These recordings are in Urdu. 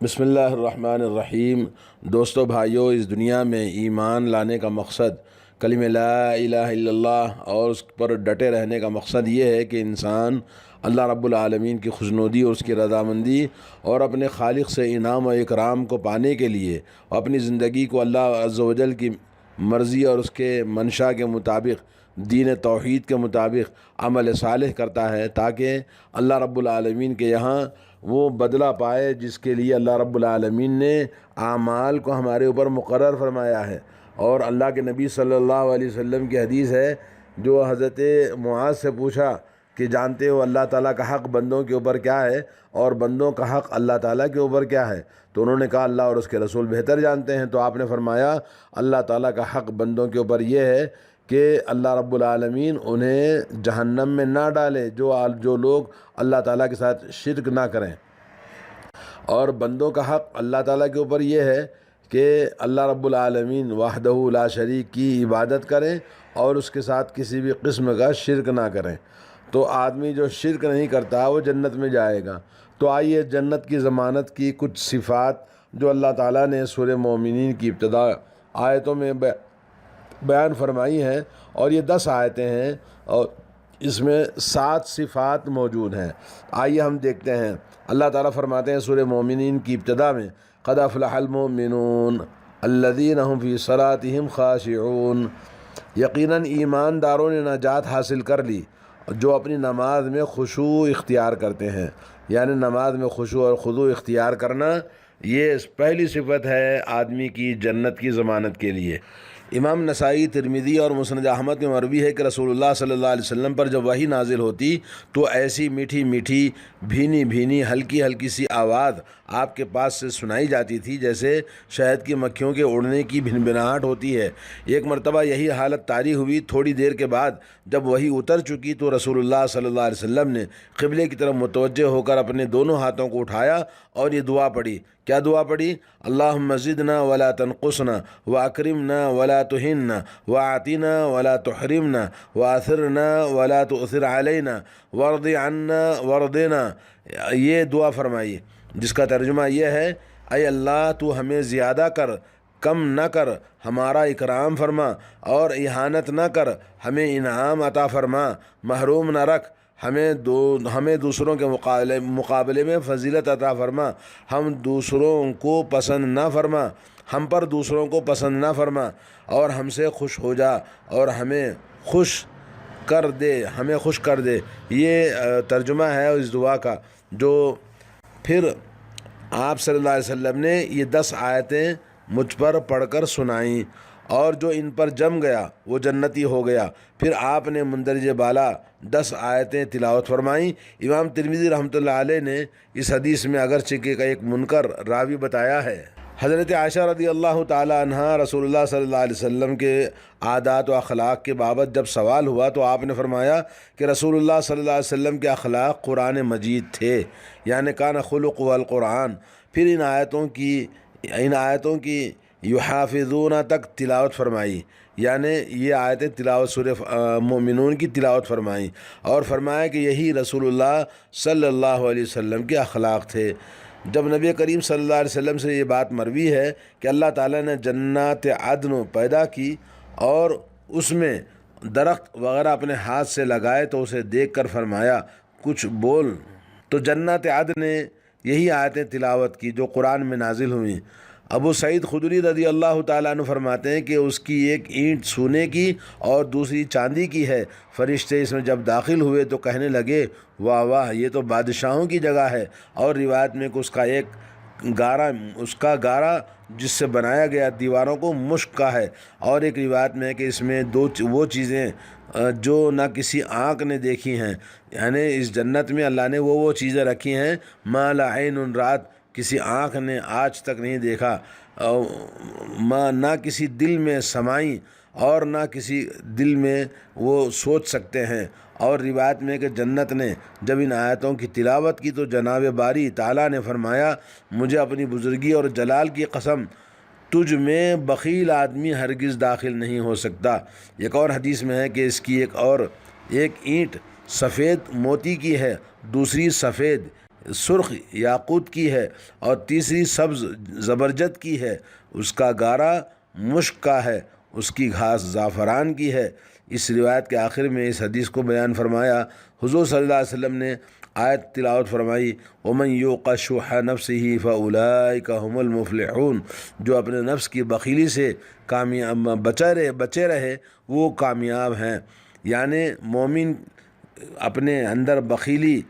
بسم اللہ الرحمن الرحیم۔ دوستو بھائیو، اس دنیا میں ایمان لانے کا مقصد کلمہ لا الہ الا اللہ اور اس پر ڈٹے رہنے کا مقصد یہ ہے کہ انسان اللہ رب العالمین کی خوشنودی اور اس کی رضامندی اور اپنے خالق سے انعام و اکرام کو پانے کے لیے اپنی زندگی کو اللہ عز و جل کی مرضی اور اس کے منشا کے مطابق، دین توحید کے مطابق عمل صالح کرتا ہے، تاکہ اللہ رب العالمین کے یہاں وہ بدلہ پائے جس کے لیے اللہ رب العالمین نے اعمال کو ہمارے اوپر مقرر فرمایا ہے۔ اور اللہ کے نبی صلی اللہ علیہ وسلم کی حدیث ہے، جو حضرت معاذ سے پوچھا کہ جانتے ہو اللہ تعالیٰ کا حق بندوں کے اوپر کیا ہے اور بندوں کا حق اللہ تعالیٰ کے اوپر کیا ہے؟ تو انہوں نے کہا اللہ اور اس کے رسول بہتر جانتے ہیں۔ تو آپ نے فرمایا اللہ تعالیٰ کا حق بندوں کے اوپر یہ ہے کہ اللہ رب العالمین انہیں جہنم میں نہ ڈالے، جو لوگ اللہ تعالیٰ کے ساتھ شرک نہ کریں، اور بندوں کا حق اللہ تعالیٰ کے اوپر یہ ہے کہ اللہ رب العالمین وحدہ لا شریک کی عبادت کریں اور اس کے ساتھ کسی بھی قسم کا شرک نہ کریں۔ تو آدمی جو شرک نہیں کرتا وہ جنت میں جائے گا۔ تو آئیے جنت کی ضمانت کی کچھ صفات جو اللہ تعالیٰ نے سورہ مومنین کی ابتدا آیتوں میں بیان فرمائی ہیں، اور یہ 10 آیتیں ہیں اور اس میں 7 صفات موجود ہیں۔ آئیے ہم دیکھتے ہیں۔ اللہ تعالیٰ فرماتے ہیں سورہ مومنین کی ابتدا میں قد افلح المؤمنون الذین هم فی صلاتهم خاشعون، یقیناً ایمانداروں نے نجات حاصل کر لی جو اپنی نماز میں خشوع اختیار کرتے ہیں۔ یعنی نماز میں خشوع اور خضوع اختیار کرنا یہ پہلی صفت ہے آدمی کی جنت کی ضمانت کے لیے۔ امام نسائی، ترمذی اور مسند احمد میں مروی ہے کہ رسول اللہ صلی اللہ علیہ وسلم پر جب وحی نازل ہوتی تو ایسی میٹھی میٹھی، بھینی بھینی، ہلکی ہلکی سی آواز آپ کے پاس سے سنائی جاتی تھی، جیسے شہد کی مکھیوں کے اڑنے کی بھنبھناہٹ ہوتی ہے۔ ایک مرتبہ یہی حالت طاری ہوئی۔ تھوڑی دیر کے بعد جب وحی اتر چکی تو رسول اللہ صلی اللہ علیہ وسلم نے قبلے کی طرف متوجہ ہو کر اپنے دونوں ہاتھوں کو اٹھایا اور یہ دعا پڑھی۔ کیا دعا پڑھی؟ اللہم زدنا ولا تنقصنا واکرمنا ولا تہنا واعطنا ولا تحرمنا واثرنا ولا تؤثر علینا وارض عنا وارضنا۔ یہ دعا فرمائی جس کا ترجمہ یہ ہے، اے اللہ تو ہمیں زیادہ کر، کم نہ کر، ہمارا اکرام فرما اور اہانت نہ کر، ہمیں انعام عطا فرما، محروم نہ رکھ، ہمیں دوسروں کے مقابلے میں فضیلت عطا فرما، ہم دوسروں کو پسند نہ فرما، ہم پر دوسروں کو پسند نہ فرما، اور ہم سے خوش ہو جا اور ہمیں خوش کر دے۔ یہ ترجمہ ہے اس دعا کا، جو پھر آپ صلی اللہ علیہ وسلم نے یہ 10 آیتیں مجھ پر پڑھ کر سنائیں، اور جو ان پر جم گیا وہ جنتی ہو گیا۔ پھر آپ نے مندرجہ بالا 10 آیتیں تلاوت فرمائیں۔ امام ترمذی رحمۃ اللہ علیہ نے اس حدیث میں اگرچہ کہ ایک منکر راوی بتایا ہے۔ حضرت عائشہ رضی اللہ تعالی عنہ رسول اللہ صلی اللہ علیہ وسلم کے عادات و اخلاق کے بابت جب سوال ہوا تو آپ نے فرمایا کہ رسول اللہ صلی اللہ علیہ وسلم کے اخلاق قرآن مجید تھے، یعنی کان خلق القرآن۔ پھر ان آیتوں کی یحافظون تک تلاوت فرمائی، یعنی یہ آیتیں تلاوت سورہ مومنون کی تلاوت فرمائیں، اور فرمایا کہ یہی رسول اللہ صلی اللہ علیہ وسلم کے اخلاق تھے۔ جب نبی کریم صلی اللہ علیہ وسلم سے یہ بات مروی ہے کہ اللہ تعالیٰ نے جنات عدن پیدا کی اور اس میں درخت وغیرہ اپنے ہاتھ سے لگائے تو اسے دیکھ کر فرمایا کچھ بول، تو جنات عدن نے یہی آیتیں تلاوت کی جو قرآن میں نازل ہوئیں۔ ابو سعید خدری رضی اللہ تعالیٰ عنہ فرماتے ہیں کہ اس کی ایک اینٹ سونے کی اور دوسری چاندی کی ہے۔ فرشتے اس میں جب داخل ہوئے تو کہنے لگے واہ واہ، یہ تو بادشاہوں کی جگہ ہے۔ اور روایت میں کہ اس کا گارا جس سے بنایا گیا دیواروں کو مشک کا ہے، اور ایک روایت میں ہے کہ اس میں وہ چیزیں جو نہ کسی آنکھ نے دیکھی ہیں، یعنی اس جنت میں اللہ نے وہ چیزیں رکھی ہیں ما لا عین رات، کسی آنکھ نے آج تک نہیں دیکھا، نہ کسی دل میں سمائیں اور نہ کسی دل میں وہ سوچ سکتے ہیں۔ اور روایت میں کہ جنت نے جب ان آیتوں کی تلاوت کی تو جناب باری تعالیٰ نے فرمایا مجھے اپنی بزرگی اور جلال کی قسم، تجھ میں بخیل آدمی ہرگز داخل نہیں ہو سکتا۔ ایک اور حدیث میں ہے کہ اس کی ایک اینٹ سفید موتی کی ہے، دوسری سفید سرخ یاقوت کی ہے، اور تیسری سبز زبرجد کی ہے، اس کا گارا مشک کا ہے، اس کی گھاس زعفران کی ہے۔ اس روایت کے آخر میں اس حدیث کو بیان فرمایا۔ حضور صلی اللہ علیہ وسلم نے آیت تلاوت فرمائی، وَمَن يُوقَ شُحَّ نَفْسِهِ فَأُولَٰئِكَ هُمُ الْمُفْلِحُونَ، جو اپنے نفس کی بخیلی سے بچے رہے وہ کامیاب ہیں۔ یعنی مومن اپنے اندر بخیلی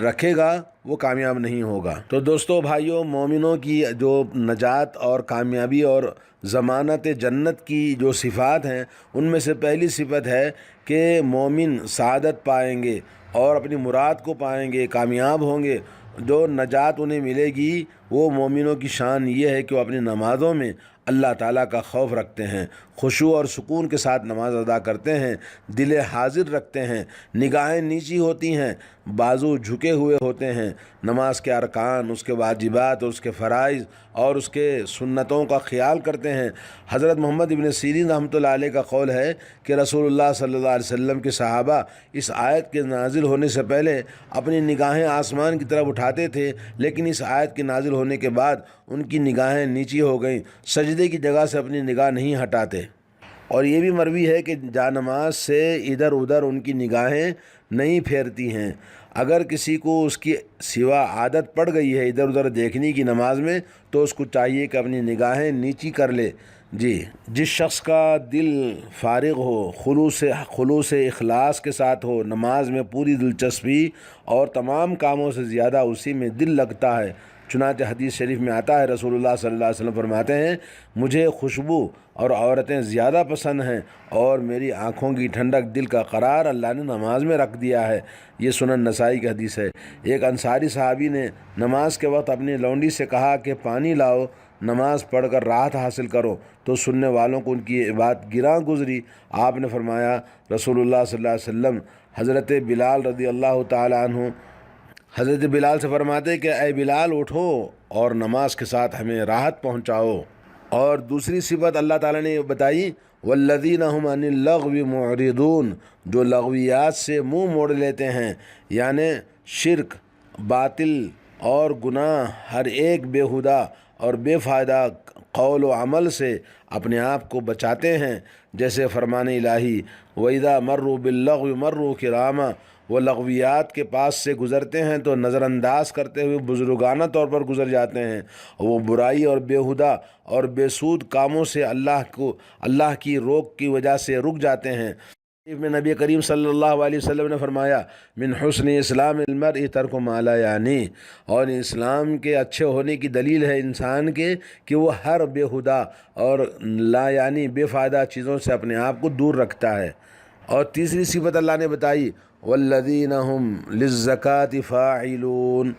رکھے گا وہ کامیاب نہیں ہوگا۔ تو دوستو بھائیوں، مومنوں کی جو نجات اور کامیابی اور ضمانت جنت کی جو صفات ہیں، ان میں سے پہلی صفت ہے کہ مومن سعادت پائیں گے اور اپنی مراد کو پائیں گے، کامیاب ہوں گے۔ جو نجات انہیں ملے گی وہ مومنوں کی شان یہ ہے کہ وہ اپنی نمازوں میں اللہ تعالیٰ کا خوف رکھتے ہیں، خشوع اور سکون کے ساتھ نماز ادا کرتے ہیں، دل حاضر رکھتے ہیں، نگاہیں نیچی ہوتی ہیں، بازو جھکے ہوئے ہوتے ہیں، نماز کے ارکان، اس کے واجبات اور اس کے فرائض اور اس کے سنتوں کا خیال کرتے ہیں۔ حضرت محمد ابن سیرین رحمۃ اللہ علیہ کا قول ہے کہ رسول اللہ صلی اللہ علیہ وسلم کے صحابہ اس آیت کے نازل ہونے سے پہلے اپنی نگاہیں آسمان کی طرف اٹھاتے تھے، لیکن اس آیت کے نازل ہونے کے بعد ان کی نگاہیں نیچی ہو گئیں، سجدے کی جگہ سے اپنی نگاہ نہیں ہٹاتے۔ اور یہ بھی مروی ہے کہ جانماز سے ادھر ادھر ان کی نگاہیں نہیں پھیرتی ہیں۔ اگر کسی کو اس کی سوا عادت پڑ گئی ہے ادھر ادھر دیکھنے کی نماز میں، تو اس کو چاہیے کہ اپنی نگاہیں نیچی کر لے۔ جس شخص کا دل فارغ ہو، خلوص اخلاص کے ساتھ ہو، نماز میں پوری دلچسپی اور تمام کاموں سے زیادہ اسی میں دل لگتا ہے۔ چنانچہ حدیث شریف میں آتا ہے، رسول اللہ صلی اللہ علیہ وسلم فرماتے ہیں، مجھے خوشبو اور عورتیں زیادہ پسند ہیں، اور میری آنکھوں کی ٹھنڈک، دل کا قرار اللہ نے نماز میں رکھ دیا ہے۔ یہ سنن نسائی کی حدیث ہے۔ ایک انصاری صحابی نے نماز کے وقت اپنی لونڈی سے کہا کہ پانی لاؤ، نماز پڑھ کر راحت حاصل کرو، تو سننے والوں کو ان کی بات گراں گزری۔ آپ نے فرمایا، رسول اللہ صلی اللہ علیہ وسلم حضرت بلال رضی اللہ تعالیٰ عنہ حضرت بلال سے فرماتے کہ اے بلال اٹھو اور نماز کے ساتھ ہمیں راحت پہنچاؤ۔ اور دوسری صفت اللہ تعالیٰ نے بتائی، والذین هم عن اللغو معرضون، جو لغویات سے منہ موڑ لیتے ہیں، یعنی شرک، باطل اور گناہ، ہر ایک بیہودہ اور بے فائدہ قول و عمل سے اپنے آپ کو بچاتے ہیں۔ جیسے فرمان الہی، وَإِذَا مَرُّوا بِاللَّغْوِ مَرُّوا كِرَامًا، وہ لغویات کے پاس سے گزرتے ہیں تو نظر انداز کرتے ہوئے بزرگانہ طور پر گزر جاتے ہیں۔ وہ برائی اور بیہودہ اور بے سود کاموں سے اللہ کی روک کی وجہ سے رک جاتے ہیں۔ میں نبی کریم صلی اللہ علیہ وسلم نے فرمایا، من حسن اسلام المرء ترک ما لا یعنی، اور اسلام کے اچھے ہونے کی دلیل ہے انسان کے کہ وہ ہر بیہودہ اور لا یعنی بے فائدہ چیزوں سے اپنے آپ کو دور رکھتا ہے۔ اور تیسری صفت اللہ نے بتائی، والذین هم للزکاة فاعلون،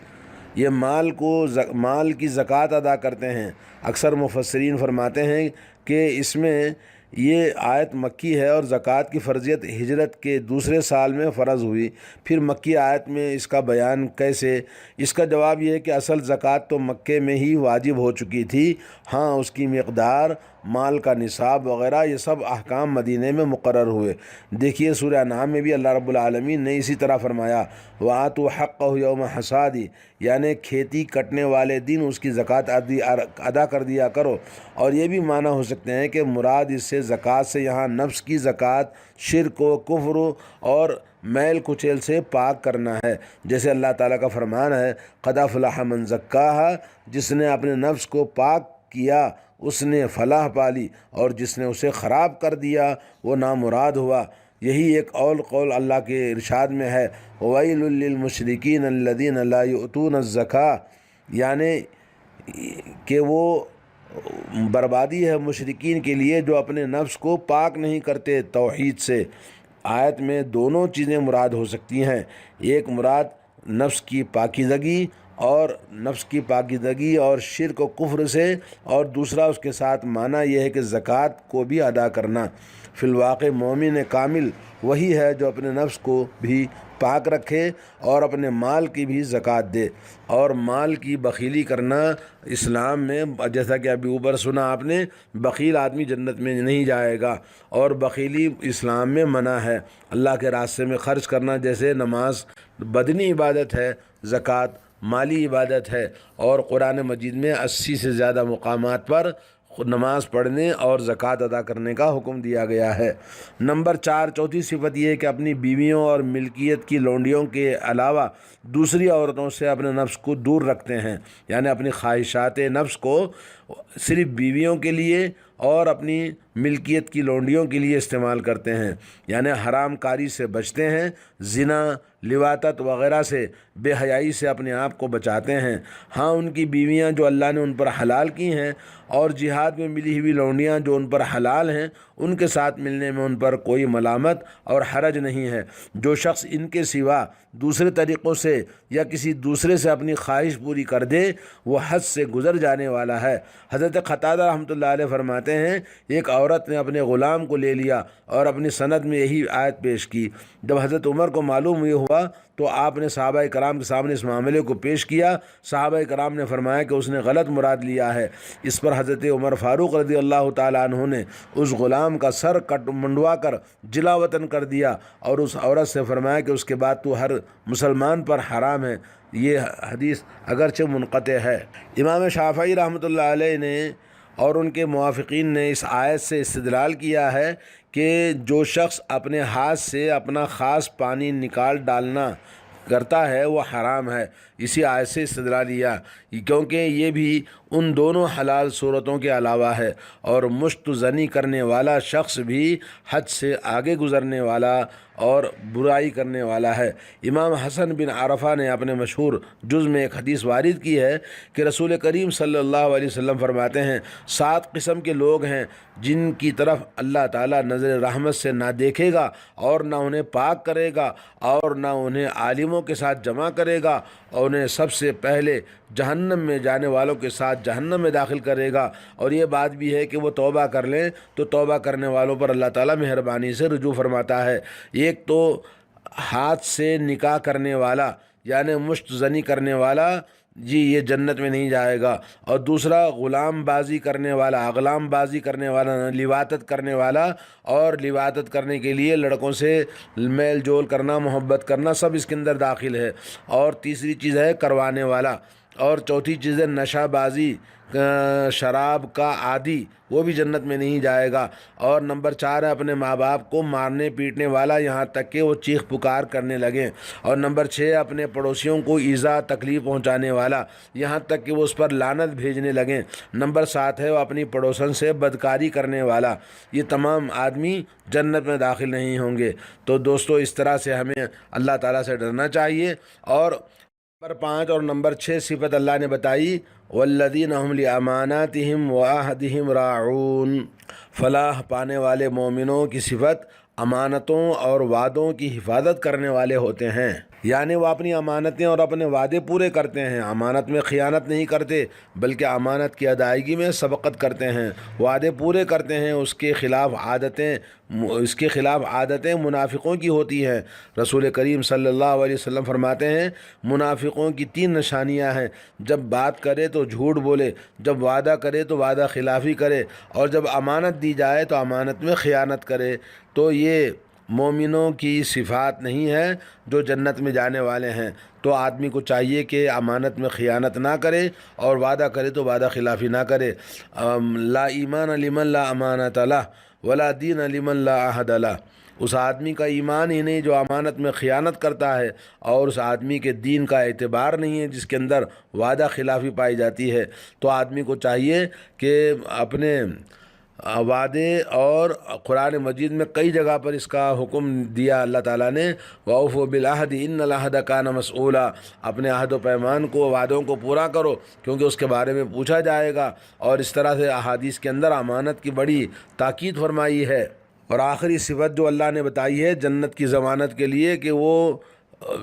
یہ مال کی زکوٰۃ ادا کرتے ہیں۔ اکثر مفسرین فرماتے ہیں کہ اس میں یہ آیت مکی ہے اور زکوٰۃ کی فرضیت ہجرت کے دوسرے سال میں فرض ہوئی۔ پھر مکی آیت میں اس کا بیان کیسے؟ اس کا جواب یہ ہے کہ اصل زکوٰۃ تو مکے میں ہی واجب ہو چکی تھی، ہاں اس کی مقدار، مال کا نصاب وغیرہ یہ سب احکام مدینے میں مقرر ہوئے۔ دیکھیے سورہ انعام میں بھی اللہ رب العالمین نے اسی طرح فرمایا، وَآتُوا حَقَّهُ يَوْمَ حَصَادِ، یعنی کھیتی کٹنے والے دن اس کی زکوٰۃ ادا کر دیا کرو۔ اور یہ بھی معنی ہو سکتے ہیں کہ مراد اس سے زکوٰۃ سے یہاں نفس کی زکوٰۃ، شرک و کفر اور میل کچیل سے پاک کرنا ہے۔ جیسے اللہ تعالیٰ کا فرمان ہے، قد افلح من زکاہا، جس نے اپنے نفس کو پاک کیا اس نے فلاح پالی، اور جس نے اسے خراب کر دیا وہ نامراد ہوا۔ یہی ایک اور قول اللہ کے ارشاد میں ہے، وَوَيْلٌ لِّلْمُشْرِكِينَ الَّذِينَ لَا يُؤْتُونَ الزَّكَاةَ، یعنی کہ وہ بربادی ہے مشرکین کے لیے جو اپنے نفس کو پاک نہیں کرتے توحید سے۔ آیت میں دونوں چیزیں مراد ہو سکتی ہیں، ایک مراد نفس کی پاکیزگی اور شرک و کفر سے، اور دوسرا اس کے ساتھ معنی یہ ہے کہ زکوٰۃ کو بھی ادا کرنا۔ فی الواقع مومن کامل وہی ہے جو اپنے نفس کو بھی پاک رکھے اور اپنے مال کی بھی زکوٰۃ دے۔ اور مال کی بخیلی کرنا اسلام میں، جیسا کہ ابھی اوپر سنا آپ نے، بخیل آدمی جنت میں نہیں جائے گا، اور بخیلی اسلام میں منع ہے۔ اللہ کے راستے میں خرچ کرنا، جیسے نماز بدنی عبادت ہے، زکوٰۃ مالی عبادت ہے، اور قرآن مجید میں 80 سے زیادہ مقامات پر نماز پڑھنے اور زکوٰۃ ادا کرنے کا حکم دیا گیا ہے۔ نمبر 4، چوتھی صفت یہ ہے کہ اپنی بیویوں اور ملکیت کی لونڈیوں کے علاوہ دوسری عورتوں سے اپنے نفس کو دور رکھتے ہیں، یعنی اپنی خواہشات نفس کو صرف بیویوں کے لیے اور اپنی ملکیت کی لونڈیوں کے لیے استعمال کرتے ہیں، یعنی حرام کاری سے بچتے ہیں، زنا، لواطت وغیرہ سے، بے حیائی سے اپنے آپ کو بچاتے ہیں۔ ہاں، ان کی بیویاں جو اللہ نے ان پر حلال کی ہیں اور جہاد میں ملی ہوئی لونڈیاں جو ان پر حلال ہیں، ان کے ساتھ ملنے میں ان پر کوئی ملامت اور حرج نہیں ہے۔ جو شخص ان کے سوا دوسرے طریقوں سے یا کسی دوسرے سے اپنی خواہش پوری کر دے وہ حد سے گزر جانے والا ہے۔ حضرت قتادہ رحمۃ اللہ علیہ فرماتے ہیں، ایک عورت نے اپنے غلام کو لے لیا اور اپنی سند میں یہی آیت پیش کی۔ جب حضرت عمر کو معلوم یہ ہوا تو آپ نے صحابہ کرام کے سامنے اس معاملے کو پیش کیا۔ صحابہ کرام نے فرمایا کہ اس نے غلط مراد لیا ہے۔ اس پر حضرت عمر فاروق رضی اللہ تعالیٰ عنہ نے اس غلام کا سر منڈوا کر جلا وطن کر دیا اور اس عورت سے فرمایا کہ اس کے بعد تو ہر مسلمان پر حرام ہے۔ یہ حدیث اگرچہ منقطع ہے۔ امام شافعی رحمۃ اللہ علیہ نے اور ان کے موافقین نے اس آیت سے استدلال کیا ہے کہ جو شخص اپنے ہاتھ سے اپنا خاص پانی نکال ڈالنا کرتا ہے وہ حرام ہے۔ اسی آیت سے استدلال لیا کیونکہ یہ بھی ان دونوں حلال صورتوں کے علاوہ ہے، اور مشت زنی کرنے والا شخص بھی حد سے آگے گزرنے والا اور برائی کرنے والا ہے۔ امام حسن بن عرفہ نے اپنے مشہور جز میں ایک حدیث وارد کی ہے کہ رسول کریم صلی اللہ علیہ وسلم فرماتے ہیں، 7 قسم کے لوگ ہیں جن کی طرف اللہ تعالیٰ نظر رحمت سے نہ دیکھے گا اور نہ انہیں پاک کرے گا اور نہ انہیں عالموں کے ساتھ جمع کرے گا، اور انہیں سب سے پہلے جہنم میں جانے والوں کے ساتھ جہنم میں داخل کرے گا۔ اور یہ بات بھی ہے کہ وہ توبہ کر لیں تو توبہ کرنے والوں پر اللہ تعالیٰ مہربانی سے رجوع فرماتا ہے۔ ایک تو ہاتھ سے نکاح کرنے والا یعنی مشت زنی کرنے والا، جی یہ جنت میں نہیں جائے گا، اور دوسرا غلام بازی کرنے والا، اغلام بازی کرنے والا، لواطت کرنے والا، اور لواطت کرنے کے لیے لڑکوں سے میل جول کرنا، محبت کرنا، سب اس کے اندر داخل ہے۔ اور تیسری چیز ہے کروانے والا، اور چوتھی چیز ہے نشہ بازی، شراب کا عادی، وہ بھی جنت میں نہیں جائے گا۔ اور نمبر 4 ہے اپنے ماں باپ کو مارنے پیٹنے والا یہاں تک کہ وہ چیخ پکار کرنے لگیں۔ اور نمبر 6 اپنے پڑوسیوں کو ایذا تکلیف پہنچانے والا یہاں تک کہ وہ اس پر لعنت بھیجنے لگیں۔ نمبر 7 ہے وہ اپنی پڑوسن سے بدکاری کرنے والا۔ یہ تمام آدمی جنت میں داخل نہیں ہوں گے۔ تو دوستو اس طرح سے ہمیں اللہ تعالیٰ سے ڈرنا چاہیے۔ اور نمبر 5 اور نمبر 6 صفت اللہ نے بتائی، والذین هم لاماناتهم وعہدهم راعون۔ فلاح پانے والے مومنوں کی صفت امانتوں اور وعدوں کی حفاظت کرنے والے ہوتے ہیں، یعنی وہ اپنی امانتیں اور اپنے وعدے پورے کرتے ہیں، امانت میں خیانت نہیں کرتے بلکہ امانت کی ادائیگی میں سبقت کرتے ہیں، وعدے پورے کرتے ہیں۔ اس کے خلاف عادتیں منافقوں کی ہوتی ہیں۔ رسول کریم صلی اللہ علیہ وسلم فرماتے ہیں، منافقوں کی 3 نشانیاں ہیں، جب بات کرے تو جھوٹ بولے، جب وعدہ کرے تو وعدہ خلافی کرے، اور جب امانت دی جائے تو امانت میں خیانت کرے۔ تو یہ مومنوں کی صفات نہیں ہے جو جنت میں جانے والے ہیں۔ تو آدمی کو چاہیے کہ امانت میں خیانت نہ کرے اور وعدہ کرے تو وعدہ خلافی نہ کرے۔ لا ایمان لمن لا امانت لہ ولا دین لمن لا عہد لہ۔ اس آدمی کا ایمان ہی نہیں جو امانت میں خیانت کرتا ہے، اور اس آدمی کے دین کا اعتبار نہیں ہے جس کے اندر وعدہ خلافی پائی جاتی ہے۔ تو آدمی کو چاہیے کہ اپنے وعدے، اور قرآن مجید میں کئی جگہ پر اس کا حکم دیا اللہ تعالیٰ نے، وَأَوْفُوا بِالْعَهْدِ إِنَّ الْعَهْدَ كَانَ مَسْئُولًا۔ اپنے عہد و پیمان کو، وعدوں کو پورا کرو کیونکہ اس کے بارے میں پوچھا جائے گا۔ اور اس طرح سے احادیث کے اندر امانت کی بڑی تاکید فرمائی ہے۔ اور آخری صفت جو اللہ نے بتائی ہے جنت کی ضمانت کے لیے کہ وہ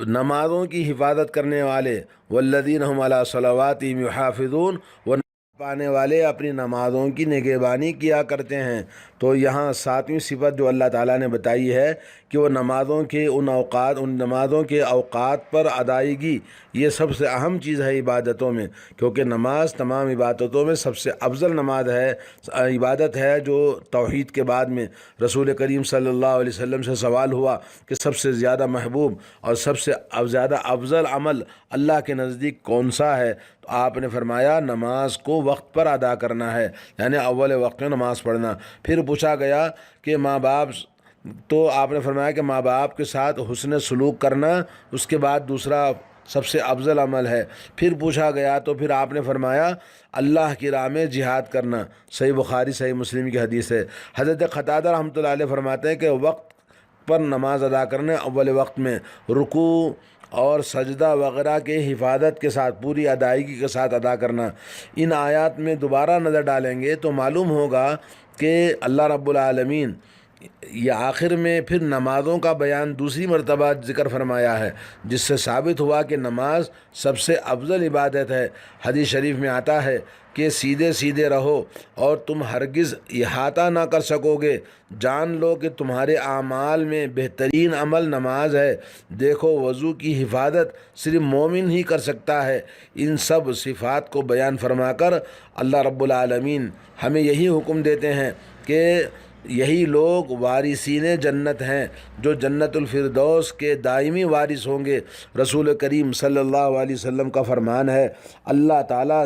نمازوں کی حفاظت کرنے والے، والذین هم علی صلواتہم یحافظون، وہ پانے والے اپنی نمازوں کی نگہبانی کیا کرتے ہیں۔ تو یہاں ساتویں صفت جو اللہ تعالیٰ نے بتائی ہے کہ وہ نمازوں کے ان نمازوں کے اوقات پر ادائیگی، یہ سب سے اہم چیز ہے عبادتوں میں، کیونکہ نماز تمام عبادتوں میں سب سے افضل نماز ہے، عبادت ہے جو توحید کے بعد میں رسول کریم صلی اللہ علیہ وسلم سے سوال ہوا کہ سب سے زیادہ محبوب اور سب سے زیادہ افضل عمل اللہ کے نزدیک کون سا ہے، تو آپ نے فرمایا نماز کو وقت پر ادا کرنا ہے، یعنی اول وقت میں نماز پڑھنا۔ پھر پوچھا گیا کہ ماں باپ، تو آپ نے فرمایا کہ ماں باپ کے ساتھ حسن سلوک کرنا اس کے بعد دوسرا سب سے افضل عمل ہے۔ پھر پوچھا گیا تو پھر آپ نے فرمایا اللہ کی راہ میں جہاد کرنا، صحیح بخاری صحیح مسلم کی حدیث ہے۔ حضرت قتادہ رحمۃ اللہ علیہ فرماتے ہیں کہ وقت پر نماز ادا کرنے، اول وقت میں رکوع اور سجدہ وغیرہ کے حفاظت کے ساتھ، پوری ادائیگی کے ساتھ ادا کرنا۔ ان آیات میں دوبارہ نظر ڈالیں گے تو معلوم ہوگا کہ اللہ رب العالمین یہ آخر میں پھر نمازوں کا بیان دوسری مرتبہ ذکر فرمایا ہے، جس سے ثابت ہوا کہ نماز سب سے افضل عبادت ہے۔ حدیث شریف میں آتا ہے کہ سیدھے سیدھے رہو اور تم ہرگز احاطہ نہ کر سکو گے، جان لو کہ تمہارے اعمال میں بہترین عمل نماز ہے، دیکھو وضو کی حفاظت صرف مومن ہی کر سکتا ہے۔ ان سب صفات کو بیان فرما کر اللہ رب العالمین ہمیں یہی حکم دیتے ہیں کہ یہی لوگ وارثین جنت ہیں جو جنت الفردوس کے دائمی وارث ہوں گے۔ رسول کریم صلی اللہ علیہ وسلم کا فرمان ہے، اللہ تعالیٰ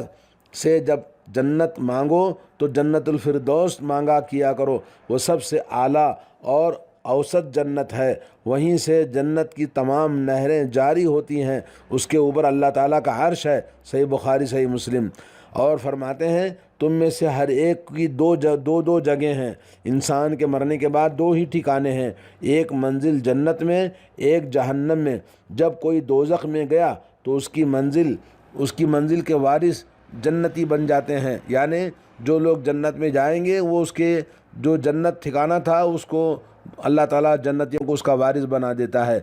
سے جب جنت مانگو تو جنت الفردوس مانگا کیا کرو، وہ سب سے اعلیٰ اور اوسط جنت ہے، وہیں سے جنت کی تمام نہریں جاری ہوتی ہیں، اس کے اوپر اللہ تعالیٰ کا عرش ہے، صحیح بخاری صحیح مسلم۔ اور فرماتے ہیں تم میں سے ہر ایک کی دو جگہیں ہیں، انسان کے مرنے کے بعد دو ہی ٹھکانے ہیں، ایک منزل جنت میں، ایک جہنم میں۔ جب کوئی دوزخ میں گیا تو اس کی منزل کے وارث جنتی بن جاتے ہیں، یعنی جو لوگ جنت میں جائیں گے وہ اس کے جو جنت ٹھکانہ تھا اس کو اللہ تعالیٰ جنتیوں کو اس کا وارث بنا دیتا ہے۔